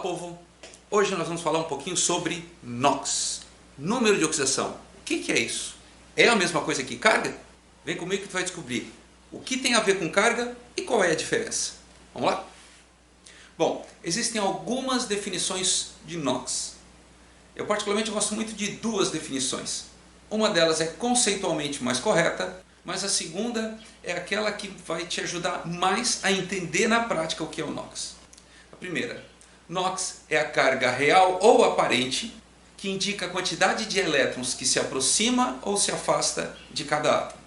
povo! Hoje nós vamos falar um pouquinho sobre NOx, número de oxidação. O que é isso? É a mesma coisa que carga? Vem comigo que tu vai descobrir o que tem a ver com carga e qual é a diferença. Vamos lá? Bom, existem algumas definições de NOx. Eu particularmente gosto muito de duas definições. Uma delas é conceitualmente mais correta, mas a segunda é aquela que vai te ajudar mais a entender na prática o que é o NOx. A primeira, NOx é a carga real ou aparente que indica a quantidade de elétrons que se aproxima ou se afasta de cada átomo.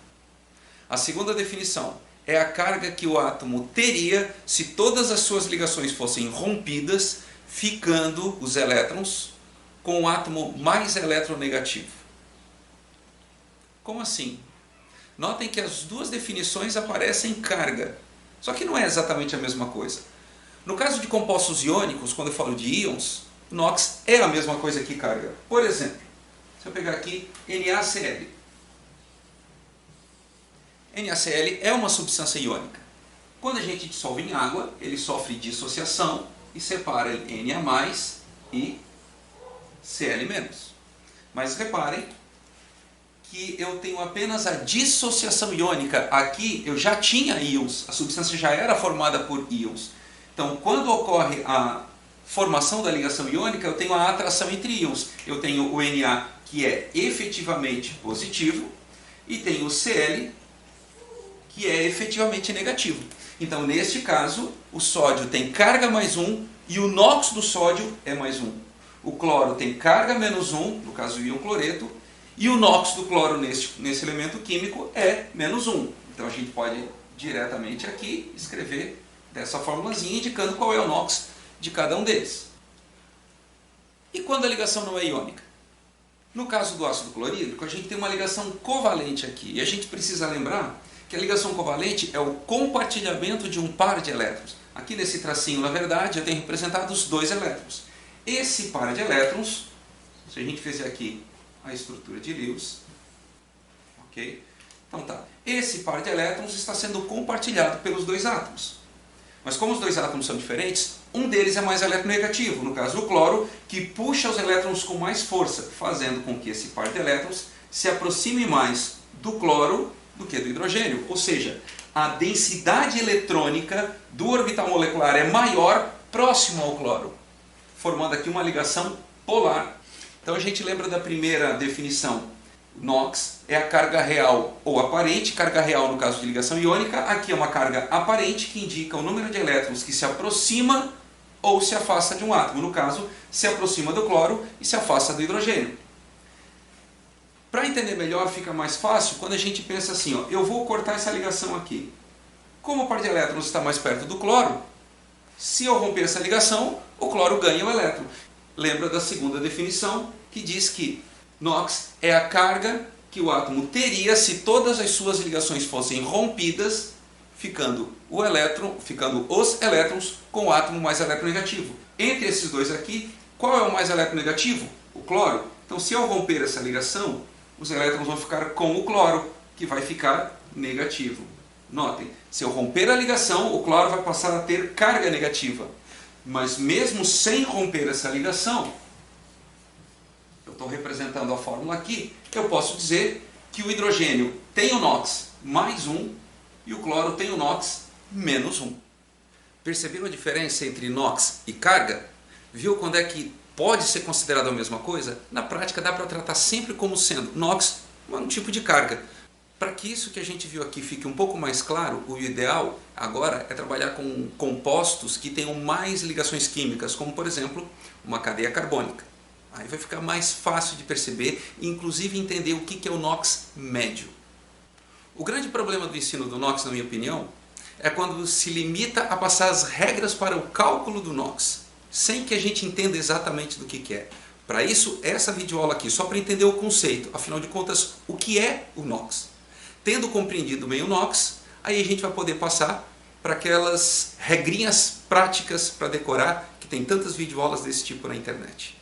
A segunda definição é a carga que o átomo teria se todas as suas ligações fossem rompidas, ficando os elétrons com o átomo mais eletronegativo. Como assim? Notem que as duas definições aparecem em carga, só que não é exatamente a mesma coisa. No caso de compostos iônicos, quando eu falo de íons, NOx é a mesma coisa que carga. Por exemplo, se eu pegar aqui NaCl. NaCl é uma substância iônica. Quando a gente dissolve em água, ele sofre dissociação e separa Na+, e Cl-. Mas reparem que eu tenho apenas a dissociação iônica. Aqui eu já tinha íons, a substância já era formada por íons. Então, quando ocorre a formação da ligação iônica, eu tenho a atração entre íons. Eu tenho o Na, que é efetivamente positivo, e tenho o Cl, que é efetivamente negativo. Então, neste caso, o sódio tem carga +1 e o NOx do sódio é +1. O cloro tem carga -1, no caso do íon cloreto, e o NOx do cloro nesse elemento químico é -1. Então, a gente pode diretamente aqui escrever dessa formulazinha, indicando qual é o NOx de cada um deles. E quando a ligação não é iônica? No caso do ácido clorídrico, a gente tem uma ligação covalente aqui. E a gente precisa lembrar que a ligação covalente é o compartilhamento de um par de elétrons. Aqui nesse tracinho, na verdade, eu tenho representados dois elétrons. Esse par de elétrons, se a gente fizer aqui a estrutura de Lewis, ok? Então tá, esse par de elétrons está sendo compartilhado pelos dois átomos. Mas como os dois átomos são diferentes, um deles é mais eletronegativo, no caso do cloro, que puxa os elétrons com mais força, fazendo com que esse par de elétrons se aproxime mais do cloro do que do hidrogênio. Ou seja, a densidade eletrônica do orbital molecular é maior próximo ao cloro, formando aqui uma ligação polar. Então a gente lembra da primeira definição. NOx é a carga real ou aparente, carga real no caso de ligação iônica. Aqui é uma carga aparente que indica o número de elétrons que se aproxima ou se afasta de um átomo. No caso, se aproxima do cloro e se afasta do hidrogênio. Para entender melhor, fica mais fácil quando a gente pensa assim, ó, eu vou cortar essa ligação aqui. Como o par de elétrons está mais perto do cloro, se eu romper essa ligação, o cloro ganha o elétron. Lembra da segunda definição, que diz que NOx é a carga que o átomo teria se todas as suas ligações fossem rompidas, ficando os elétrons com o átomo mais eletronegativo. Entre esses dois aqui, qual é o mais eletronegativo? O cloro. Então, se eu romper essa ligação, os elétrons vão ficar com o cloro, que vai ficar negativo. Notem, se eu romper a ligação, o cloro vai passar a ter carga negativa. Mas mesmo sem romper essa ligação, eu estou representando a fórmula aqui, eu posso dizer que o hidrogênio tem o NOx +1 e o cloro tem o NOx -1. Perceberam a diferença entre NOx e carga? Viu quando é que pode ser considerado a mesma coisa? Na prática dá para tratar sempre como sendo NOx um tipo de carga. Para que isso que a gente viu aqui fique um pouco mais claro, o ideal agora é trabalhar com compostos que tenham mais ligações químicas, como por exemplo uma cadeia carbônica. Aí vai ficar mais fácil de perceber e inclusive entender o que é o NOx médio. O grande problema do ensino do NOx, na minha opinião, é quando se limita a passar as regras para o cálculo do NOx, sem que a gente entenda exatamente do que é. Para isso, essa videoaula aqui, só para entender o conceito, afinal de contas, o que é o NOx. Tendo compreendido bem o NOx, aí a gente vai poder passar para aquelas regrinhas práticas para decorar, que tem tantas videoaulas desse tipo na internet.